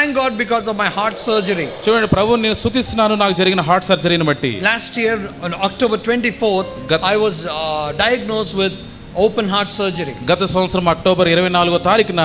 thank God because of my heart surgery. చూడండి, ప్రభువుని నేను స్తుతిస్తున్నాను నాకు జరిగిన హార్ట్ సర్జరీని బట్టి. Last year on October 24th I was diagnosed with open heart surgery. గత సంవత్సరం అక్టోబర్ 24వ తారీఖున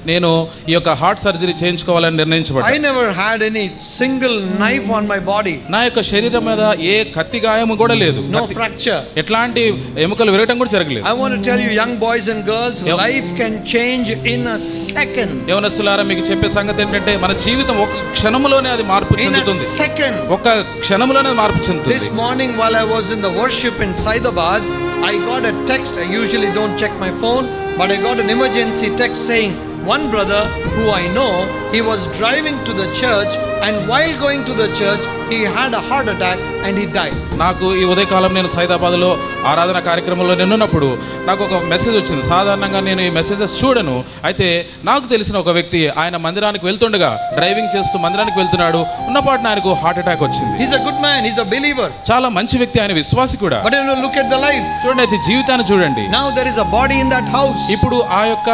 నేను ఈ యొక్క హార్ట్ సర్జరీ చేయించుకోవాలని నిర్ణయించబడ్డాను. I never had any single knife on my body. నా యొక్క శరీరం మీద ఏ కత్తి గాయము కూడా లేదు. No fracture. ఎట్లాంటి ఎముకలు విరగటం కూడా జరగలేదు. I want to tell you young boys and girls, life can change in a second. యవనస్తులారా, మీకు చెప్పే సంగతి ఏంటంటే మన జీవితం ఒక క్షణంలోనే అది మార్పు చెందుతుంది. In a second. ఒక క్షణంలోనే మార్పు చెందుతుంది. This morning while I was in the worship in Saidabad, I got a text. I usually don't check my phone, but I got an emergency text saying one brother who I know, he was driving to the church and while going to the church he had a heart attack and he died. నాకు ఈ ఉదయకాలం నేను సైదాబాద్లో ఆరాధన కార్యక్రమంలో నిన్నప్పుడు నాకు ఒక message వచ్చింది. సాధారణంగా నేను ఈ మెసేజెస్ చూడను. అయితే నాకు తెలిసిన ఒక వ్యక్తి ఆయన మందిరానికి వెళ్తుండగా డ్రైవింగ్ చేస్తూ మందిరానికి వెళ్తున్నాడు. ఉన్నపాటున ఆయనకు హార్ట్ అటాక్ వచ్చింది. He's a good man, he's a believer. చాలా మంచి వ్యక్తి, ఆయన విశ్వాసి కూడా. But you look at the life. చూడండి, అయితే జీవితాన్ని చూడండి. Now there is a body in that house. ఇప్పుడు ఆ యొక్క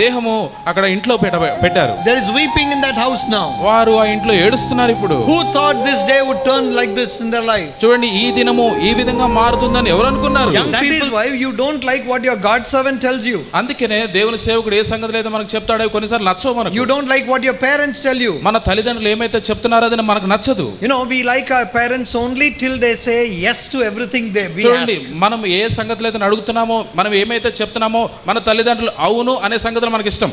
దేహము అక్కడ ఇంట్లో పెట్టారు. There is weeping in that house now. వారు ఆ ఇంట్లో ఏడుస్తున్నారు. ఇప్పుడు who thought this day would turn like this in their life? చూడండి, ఈ దినము ఈ విధంగా మారుతుందని ఎవరు అనుకున్నారు? That is why you don't like what your God servant tells you. అందుకనే దేవుని సేవకుడు ఏ సంగతి అయితే మనకు చెప్తాడో కొన్నిసార్లు నచ్చవు మనకు. You don't like what your parents tell you. మన తల్లిదండ్రులు ఏమైతే చెప్తున్నారో అది మనకు నచ్చదు. You know, we like our parents only till they say yes to everything we చూడండి, ask. మనం ఏ సంగతులు అయితే అడుగుతున్నామో, మనం ఏమైతే చెప్తున్నామో మన తల్లిదండ్రులు అవును అనే సంగతులు మనకి ఇష్టం.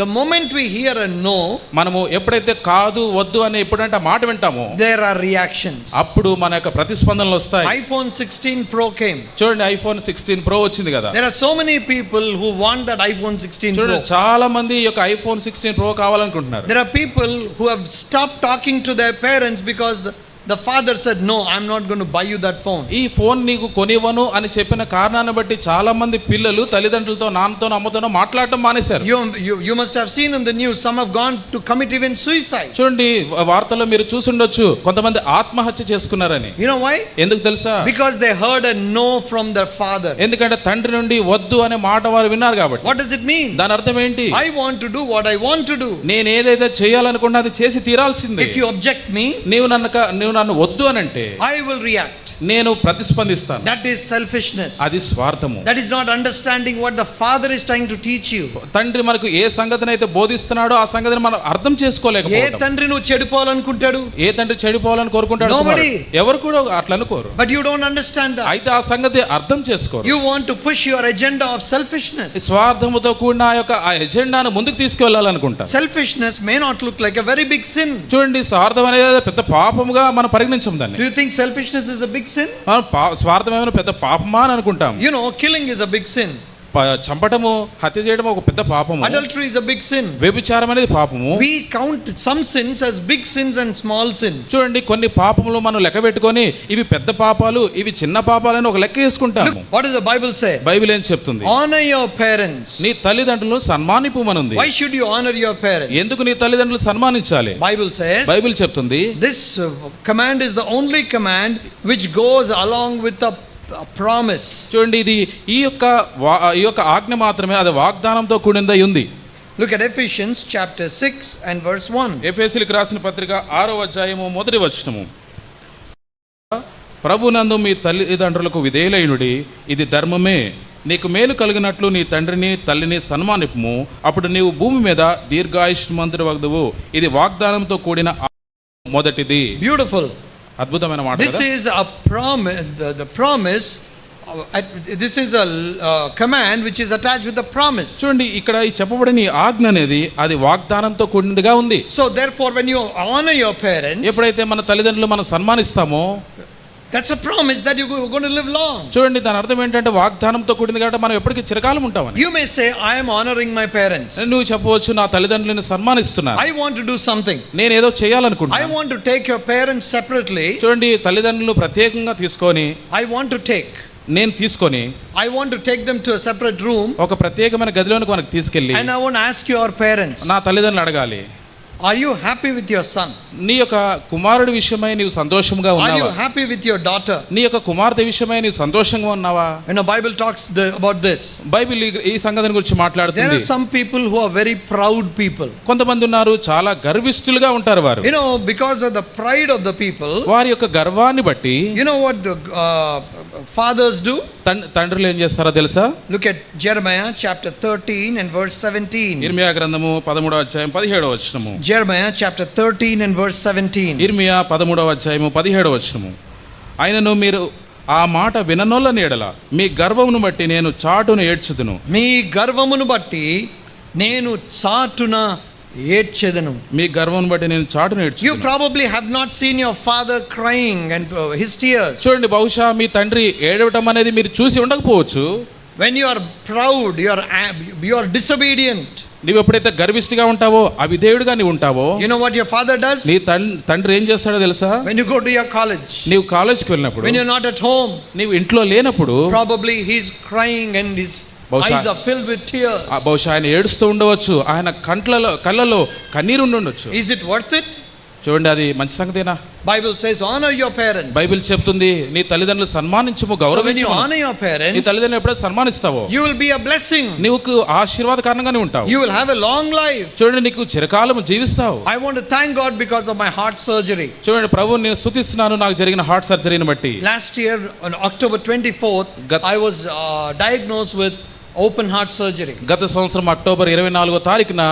The moment we hear a no, మనము ఎప్పుడైతే కాదు వద్దు అని ఎప్పుడంటే మాట వింటామో there are reactions. అప్పుడు మన యొక్క ప్రతిస్పందనలు వస్తాయి. iPhone 16 Pro came. చూడండి, iPhone 16 Pro వచ్చింది కదా. There are so many people who want that iPhone 16 Pro. చూడండి, చాలా మంది ఈ యొక్క iPhone 16 Pro కావాలనుకుంటున్నారు. There are people who have stopped talking to their parents because the father said no, I'm not going to buy you that phone. ఈ phone నీకు కొనివ్వను అని చెప్పిన కారణాన్ని బట్టి చాలా మంది పిల్లలు తల్లిదండ్రులతో నాన్నతో అమ్మతోనో మాట్లాడటం మానేశారు. You must have seen in the news some have gone to commit even suicide. చూడండి, వార్తల్లో మీరు చూసుండొచ్చు కొంతమంది ఆత్మహత్య చేసుకున్నారని. You know why? ఎందుకు తెలుసా? Because they heard a no from their father. ఎందుకంటే తండ్రి నుండి వద్దు అనే మాట వారు విన్నారు కాబట్టి. What does it mean? దాని అర్థం ఏంటి? I want to do what I want to do. నేను ఏదైతే చేయాలనుకున్నా అది చేసి తీరాల్సిందే. If you object me, నీవు నన్ను వద్దు అని అంటే I will react. నేను ప్రతిస్పందిస్తాను. That is selfishness. అది స్వార్థము. That is not understanding what the father is trying to teach you. తండ్రి మనకు ఏ సంగతిని అయితే బోధిస్తున్నాడో ఆ సంగతిని మనం అర్థం చేసుకోలేకపోవడం. ఏ తండ్రి నువ్వు చెడిపోవాలనుకుంటాడు? ఏ తండ్రి చెడిపోవాలని కోరుకుంటాడు? Nobody. ఎవరు కూడా అట్లా అనుకోరు. But you don't understand that. అయితే ఆ సంగతి అర్థం చేసుకోరు. You want to push your agenda of selfishness. స్వార్థముతో కూడిన ఆ ఎజెండాను ముందుకు తీసుకెళ్లాలనుకుంటా. Selfishness may not look like a very big sin. చూడండి, స్వార్థం అనేది పెద్ద పాపముగా మనం పరిగణించం దాన్ని. Do you think selfishness is a big sin? స్వార్థం ఏమైనా పెద్ద పాపమా అని అనుకుంటాం. You know, killing is a big sin. చంపటము, హత్య చేయడం ఒక పెద్ద పాపము. Adultery is a big sin. వ్యభిచారం అనేది పాపము. We count some sins as big sins and small sins. చూడండి, కొన్ని పాపములు మనం లెక్క పెట్టుకొని ఇవి పెద్ద పాపాలు ఇవి చిన్న పాపాలు అని ఒక లెక్క వేసుకుంటాము. What does the Bible say? Bible ఏం చెప్తుంది? Honor your parents. నీ తల్లిదండ్రులను సన్మానింపుమనుంది. Why should you honor your parents? ఎందుకు నీ తల్లిదండ్రులు సన్మానించాలి? Bible says. బైబిల్ చెప్తుంది. This command is the only command which goes along with the promise. చూడండి, ఇది ఈ యొక్క ఆజ్ఞ మాత్రమే, అది వాగ్దానంతో కూడినదై ఉంది. Look at Ephesians chapter 6 and verse 1. ఎఫెసీయులకు రాసిన పత్రిక 6వ అధ్యాయము 1వ వచనము. ప్రభునందు మీ తల్లిదండ్రులకు విధేయులైనుడి, ఇది ధర్మమే. నీకు మేలు కలిగినట్లు నీ తండ్రిని తల్లిని సన్మానిపుము, అప్పుడు నీవు భూమి మీద దీర్ఘాయుష్మంతుడు వగదువు. ఇది వాగ్దానంతో కూడిన మొదటిది. Beautiful. అద్భుతమైన మాట. This is a promise. The promise. This is a command which is attached with the promise. చూడండి, ఇక్కడ ఈ చెప్పబడిన ఈ ఆజ్ఞ అనేది అది వాగ్దానంతో కూడినదిగా ఉంది. So therefore when you honor your parents, ఎప్పుడైతే మన తల్లిదండ్రులు మనం సన్మానిస్తామో that's a promise that you're going to live long. చూడండి, దాని అర్థం ఏంటంటే వాగ్దానంతో కూడింది కాబట్టి మనం ఎప్పటికీ చిరకాలం ఉంటామని. You may say I am honoring my parents. నువ్వు చెప్పవచ్చు, నా తల్లిదండ్రులను సన్మానిస్తున్నాను. I want to do something. నేను ఏదో చేయాలనుకుంటున్నాను. I want to take your parents separately. చూడండి, తల్లిదండ్రులను ప్రత్యేకంగా తీసుకొని నేను తీసుకొని I want to take them to a separate room. ఒక ప్రత్యేకమైన గదిలోనికి మనకు తీసుకెళ్ళి And I want to ask your parents. నా తల్లిదండ్రులు అడగాలి. Are you happy with your son? నీ యొక్క కుమారుడి విషయమై నీవు సంతోషంగా Are you ఉన్నావా? happy with your daughter? నీ యొక్క కుమార్తె విషయమై నీవు సంతోషంగా ఉన్నావా? Bible talks about this. Bible ఈ సంగతిని గురించి There మాట్లాడుతుంది. are some people who are very proud people. కొంతమంది ఉన్నారు చాలా గర్విష్ఠులుగా ఉంటారు వారు. Because of the pride of the people. వారి యొక్క గర్వాన్ని బట్టి what fathers do? తండ్రులు ఏం చేస్తారో తెలుసా? Look at Jeremiah chapter 13 and verse 17. ఇర్మియా గ్రంథము 13వ అధ్యాయం 17వ వచనము. Jeremiah chapter 13 and verse 17. ఇర్మియా 13వ అధ్యాయము 17వ వచనము. ఆయనను మీరు ఆ మాట విననోళ్ళ నీడల మీ గర్వమును బట్టి నేను చాటును ఏడ్చుదును. మీ గర్వమును బట్టి నేను చాటున ఏడ్చెదను. మీ గర్వమును బట్టి నేను చాటును ఏడ్చుదును. You probably have not seen your father crying and his tears. చూడండి, బహుశా మీ తండ్రి ఏడవటం అనేది మీరు చూసి ఉండకపోవచ్చు. When you are proud, you are disobedient. నీవు ఎప్పుడైతే గర్విష్ఠిగా ఉంటావో అవిధేయుడిగా నీవు ఉంటావో, what your father does? నీ తండ్రి ఏం చేస్తాడో తెలుసా? When you go to your college, నీవు కాలేజీకి వెళ్ళినప్పుడు, when you're not at home, నీవు ఇంట్లో లేనప్పుడు, probably he's crying and his eyes are filled with tears. బహుశా ఆయన ఏడుస్తూ ఉండవచ్చు, ఆయన కళ్ళలో కన్నీరు ఉండొచ్చు. Is it worth it? చూడండి, అది మంచి సంగతేనా? Bible says honor your parents. Bible చెప్తుంది నీ తల్లిదండ్రులు సన్మానించుము, గౌరవించుము. So when you honor your parents, నీ తల్లిదండ్రులు ఎప్పుడైతే సన్మానిస్తావో, you will be a blessing. నీవు ఆశీర్వాదకరంగానే ఉంటావు. You will have a long life. చూడండి, నీకు చిరకాలం జీవిస్తావు. I want to thank God because of my heart surgery. చూడండి, ప్రభువుని నేను స్తుతిస్తున్నాను నాకు జరిగిన హార్ట్ సర్జరీని బట్టి. Last year on October 24th, I was diagnosed with open heart surgery. గత సంవత్సరం అక్టోబర్ 24వ తారీఖున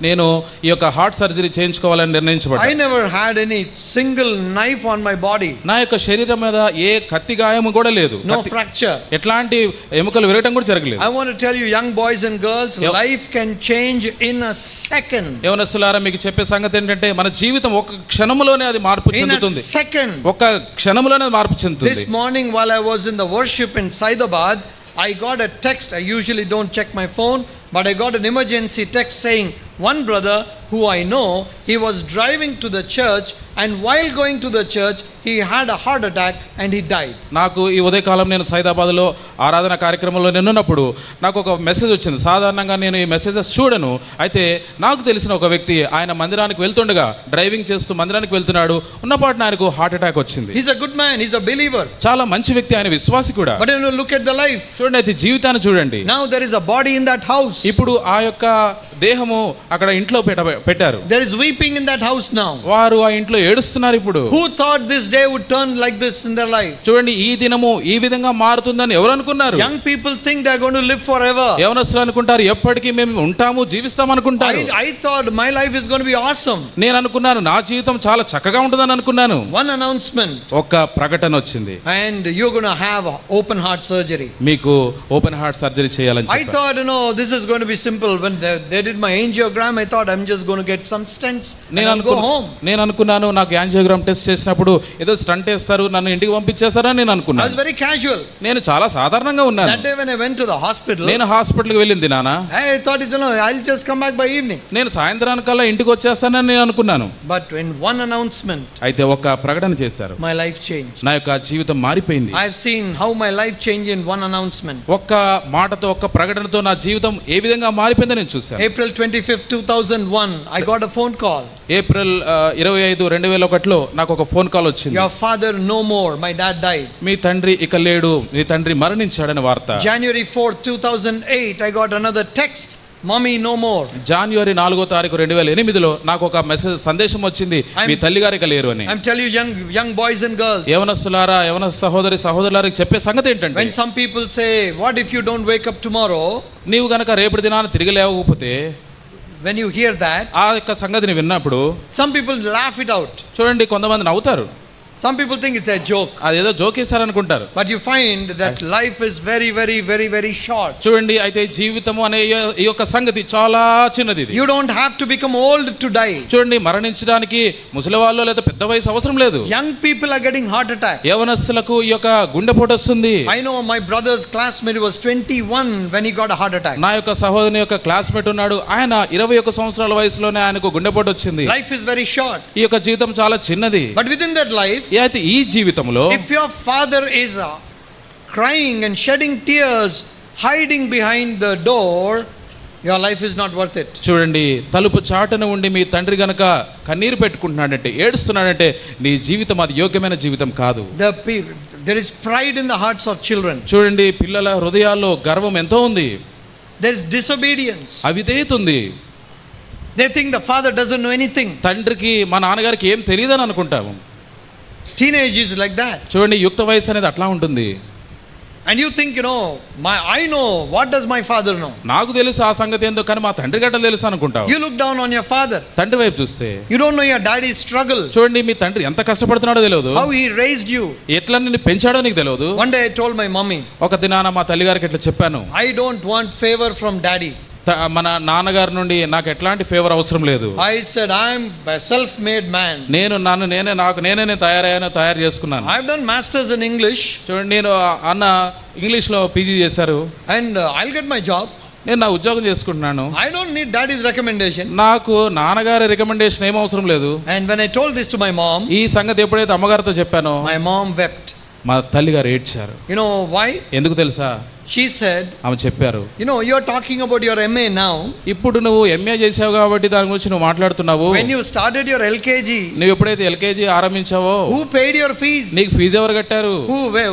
నేను ఈ యొక్క హార్ట్ సర్జరీ చేయించుకోవాలని నిర్ణయించబడ్డాను. I never had any single knife on my body. నా యొక్క శరీరం మీద ఏ కత్తి గాయము కూడా లేదు. No fracture. ఎట్లాంటి ఎముకలు విరగటం కూడా జరగలేదు. I want to tell you young boys and girls, life can change in a second. యవనస్తులారా, మీకు చెప్పే సంగతి ఏంటంటే మన జీవితం ఒక క్షణములోనే అది మార్పు చెందుతుంది. In a second. ఒక క్షణములోనే మార్పు చెందుతుంది. This morning while I was in the worship in Saidabad, I got a text. I usually don't check my phone, but I got an emergency text saying one brother who I know, he was driving to the church and while going to the church he had a heart attack and he died. నాకు ఈ ఉదయకాలం నేను సైదాబాద్లో ఆరాధన కార్యక్రమంలో నిన్నున్నప్పుడు నాకు ఒక message వచ్చింది. సాధారణంగా నేను ఈ మెసేజెస్ చూడను. అయితే నాకు తెలిసిన ఒక వ్యక్తి ఆయన మందిరానికి వెళ్తుండగా డ్రైవింగ్ చేస్తూ మందిరానికి వెళ్తున్నాడు. ఉన్నపాటున ఆయనకు హార్ట్ అటాక్ వచ్చింది. He's a good man, he's a believer. చాలా మంచి వ్యక్తి, ఆయన విశ్వాసి కూడా. But look at the life. చూడండి, అయితే జీవితాన్ని చూడండి. Now there is a body in that house. ఇప్పుడు ఆ యొక్క దేహము అక్కడ ఇంట్లో పెట్టారు. There is weeping in that house now. వారు ఆ ఇంట్లో ఏడుస్తున్నారు ఇప్పుడు. Who thought this day would turn like this in their life? చూడండి, ఈ దినము ఈ విధంగా మారుతుందని ఎవరు అనుకున్నారు? Young people think they are going to live forever. యవనస్తులు అనుకుంటారు ఎప్పటికీ మేము ఉంటాము జీవిస్తాం అనుకుంటారు. I thought my life is going to be awesome. నేను అనుకున్నాను నా జీవితం చాలా చక్కగా ఉంటుందని అనుకున్నాను. One announcement. ఒక ప్రకటన వచ్చింది. And you're going to have open heart surgery. మీకు ఓపెన్ హార్ట్ సర్జరీ చేయాలని చెప్పారు. I thought this is going to be simple. When they did my angiogram, I thought I'm just going to get some stents and I'll go home. నేను అనుకున్నాను నాకు angiogram test చేసినప్పుడు ఏదో stunt వేస్తారు, నన్ను ఇంటికి పంపించేస్తారని నేను అనుకున్నాను. I was very casual. నేను చాలా సాధారణంగా ఉన్నాను. That day when I went to the hospital, నేను హాస్పిటల్కి వెళ్ళింది నాన్న. I thought I'll just come back by evening. నేను సాయంత్రానికల్లా ఇంటికి వచ్చేస్తానని నేను అనుకున్నాను. But in one announcement, అయితే ఒక ప్రకటన చేశారు. my life changed. నా యొక్క జీవితం మారిపోయింది. I've seen how my life changed in one announcement. ఒక్క మాటతో ఒక్క ప్రకటనతో నా జీవితం ఏ విధంగా మారిపోయిందో నేను చూశాను. April 25th 2001, I got a phone call. April 25, 2001లో నాకు ఒక ఫోన్ కాల్ వచ్చింది. Your father no more, my dad died. మీ తండ్రి ఇక లేడు, మీ తండ్రి మరణించాడని వార్త. January 4th 2008, I got another text. Mommy no more. జనవరి 4వ తారీఖు 2008లో నాకు ఒక మెసేజ్ సందేశం వచ్చింది, మీ తల్లి గారు ఇక లేరు అని. I'm telling you young boys and girls. యవనస్తులారా, యవన సహోదరులకు చెప్పే సంగతి ఏంటంటే, when some people say what if you don't wake up tomorrow, నీవు గనక రేపటి దినాన తిరిగి లేవకపోతే, when you hear that, ఆ యొక్క సంగతిని విన్నప్పుడు some people laugh it out. చూడండి, కొంతమంది నవ్వుతారు. Some people think it's a joke. అదేదో జోకేశారనుకుంటారు. But you find that life is very very very very short. చూడండి, అయితే జీవితము అనే ఈ యొక్క సంగతి చాలా చిన్నది. You don't have to become old to die. చూడండి, మరణించడానికి ముసలివాళ్ళు లేదా పెద్ద వయసు అవసరం లేదు. Young people are getting heart attacks. యవనస్తులకు ఈ యొక్క గుండెపోటు వస్తుంది. I know my brother's classmate was 21 when he got a heart attack. నా యొక్క సహోదరుని యొక్క క్లాస్మేట్ ఉన్నాడు, ఆయన 21 సంవత్సరాల వయసులోనే ఆయనకు గుండెపోటు వచ్చింది. Life is very short. ఈ యొక్క జీవితం చాలా చిన్నది. But within that life, అయితే ఈ జీవితంలో if your father is crying and shedding tears hiding behind the door, your life is not worth it. చూడండి, తలుపు చాటున ఉండి మీ తండ్రి గనక కన్నీరు పెట్టుకుంటున్నాడంటే, ఏడుస్తున్నాడంటే నీ జీవితం అది యోగ్యమైన జీవితం కాదు. There is pride in the hearts of children. చూడండి, పిల్లల హృదయాల్లో గర్వం ఎంతో ఉంది. There is disobedience. అవిధేయత ఉంది. They think the father doesn't know anything. తండ్రికి మా నాన్నగారికి ఏం తెలియదని అనుకుంటాము. Teenage is like that. చూడండి, యుక్త వయసు అనేది అట్లా ఉంటుంది. And you think, I know, what does my father know? నాకు తెలుసు ఆ సంగతి ఏందో, కానీ మా తండ్రి గట్ట తెలుసు అనుకుంటావు. You look down on your father. తండ్రి వైపు చూస్తే You don't know your daddy's struggle. చూడండి, మీ తండ్రి ఎంత కష్టపడుతున్నాడో తెలియదు. How he raised you. ఎట్లా నిన్ను పెంచాడో నీకు తెలియదు. One day I told my mommy. ఒక దినాన మా తల్లి గారికి ఇట్లా చెప్పాను, I don't want favor from daddy. మన నాన్నగారి నుండి నాకు ఎట్లాంటి ఫేవర్ అవసరం లేదు. I said I am a self-made man. నేనే తయారు చేసుకున్నాను. I have done masters in English. చూడండి, నేను అన్న ఇంగ్లీష్ లో పీజీ చేశారు. And I'll get my job. నేను నా ఉద్యోగం చేసుకుంటున్నాను. I don't need daddy's recommendation. నాకు నాన్నగారి రికమెండేషన్ ఏం అవసరం లేదు. And when I told this to my mom, ఈ సంగతి ఎప్పుడైతే అమ్మగారితో చెప్పానో, my mom wept. మా తల్లి గారు ఏడ్చారు. You know why? ఎందుకు తెలుసా? She said, ఆమె చెప్పారు, you're talking about your MA now. ఇప్పుడు నువ్వు ఎంఏ చేసావు కాబట్టి దాని గురించి నువ్వు మాట్లాడుతున్నావు. When you started your LKG, నువ్వు ఎప్పుడైతే ఎల్కేజీ ఆరంభించావో, who paid your fees? నీకు ఫీజు ఎవరు కట్టారు?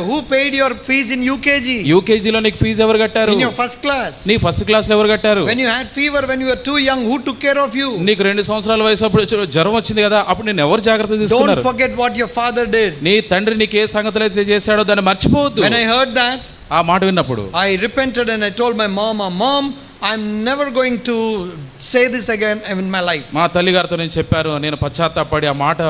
Who paid your fees in UKG? యూకేజీలో నీకు ఫీజు ఎవరు కట్టారు? In your first class. నీ ఫస్ట్ క్లాస్ లో ఎవరు కట్టారు? When you had fever when you were too young, who took care of you? నీకు 2 సంవత్సరాల వయసు అప్పుడు జ్వరం వచ్చింది కదా, అప్పుడు నేను ఎవరు జాగ్రత్త తీసుకున్నారు? Don't forget what your father did. నీ తండ్రి నీకు ఏ సంగతులు అయితే చేశాడో దాన్ని మర్చిపోవద్దు. When I heard that, ఆ మాట విన్నప్పుడు I repented and I told my mom, I'm never going to say this again in my life. మా తల్లి గారితో నేను చెప్పాను, నేను పశ్చాత్తాపడి ఆ మాట,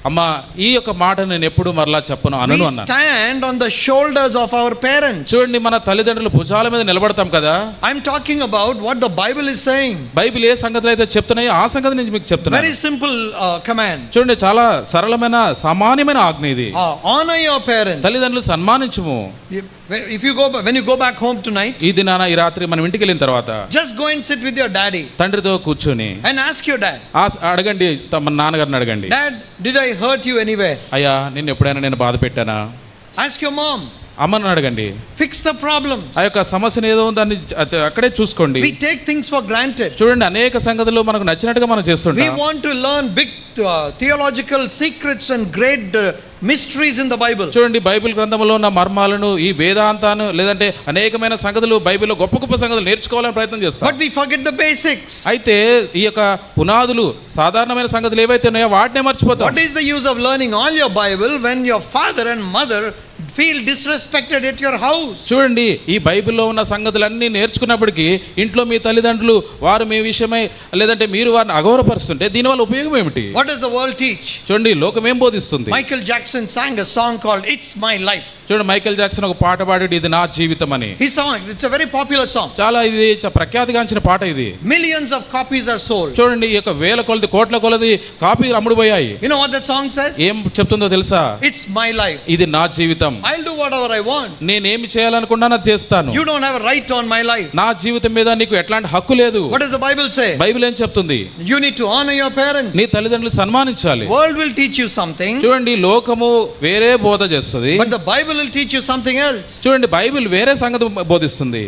అమ్మా ఈ యొక్క మాట నేను ఎప్పుడు మరలా చెప్పను అనను అన్నా. We stand on the shoulders of our parents. చూడండి, మన తల్లిదండ్రుల భుజాల మీద నిలబడతాం కదా. I'm talking about what the Bible is saying. Bible ఏ సంగతులు అయితే చెప్తున్నాయో ఆ సంగతి నేను మీకు చెప్తున్నాను. Very simple command. చూడండి, చాలా సరళమైన సామాన్యమైన ఆజ్ఞ ఇది. Honor your parents. తల్లిదండ్రులు సన్మానించుము. When you go back home tonight, ఈ దినాన ఈ రాత్రి మనం ఇంటికి వెళ్ళిన తర్వాత just go and sit with your daddy. తండ్రితో కూర్చొని and ask your dad. అడగండి, మన నాన్నగారిని అడగండి, Dad, did I hurt you anywhere? అయ్యా, నిన్ను ఎప్పుడైనా నేను బాధ పెట్టానా? Ask your mom. అమ్మని అడగండి. Fix the problem. ఆ యొక్క సమస్యను ఏదో దాన్ని అక్కడే చూసుకోండి. We take things for granted. చూడండి, అనేక సంగతులు మనకు నచ్చినట్టుగా మనం చేస్తుంటాం. We want to learn big theological secrets and great mysteries in the Bible. చూడండి, బైబిల్ గ్రంథంలో ఉన్న మర్మాలను, ఈ వేదాంతాను, లేదంటే అనేకమైన సంగతులు బైబిల్లో గొప్ప గొప్ప సంగతులు నేర్చుకోవాలని ప్రయత్నం చేస్తాం. But we forget the basics. అయితే ఈ యొక్క పునాదులు, సాధారణమైన సంగతులు ఏవైతే ఉన్నాయో వాటినే మర్చిపోతాం. What is the use of learning all your Bible when your father and mother feel disrespected at your house? చూడండి, ఈ బైబిల్లో ఉన్న సంగతులన్నీ నేర్చుకున్నప్పటికీ ఇంట్లో మీ తల్లిదండ్రులు వారు మీ విషయమై, లేదంటే మీరు వారిని అగౌరవపరుస్తుంటే దీనివల్ల ఉపయోగం ఏమిటి? What does the world teach? చూడండి, లోకం ఏం బోధిస్తుంది? Michael Jackson sang a song called It's My Life. చూడండి, మైకేల్ జాక్సన్ ఒక పాట పాడాడు, ఇది నా జీవితం అని. His song, it's a very popular song. చాలా ఇది ప్రఖ్యాతిగాంచిన పాట ఇది. Millions of copies are sold. చూడండి, ఈ యొక్క వేల కొలది, కోట్ల కొలది కాపీలు అమ్ముడుపోయాయి. You know what that song says? ఏం చెప్తుందో తెలుసా? It's my life. ఇది నా జీవితం. I'll do whatever I want. నేనేమి చేయాలనుకున్నానో అది చేస్తాను. You don't have a right on my life. నా జీవితం మీద నీకు ఎట్లాంటి హక్కు లేదు. What does the Bible say? Bible ఏం చెప్తుంది? You need to honor your parents. నీ తల్లిదండ్రులు సన్మానించాలి. World will teach you something. చూడండి, లోకము వేరే బోధ చేస్తుంది, but the Bible will teach you something else. చూడండి, బైబిల్ వేరే సంగతి బోధిస్తుంది.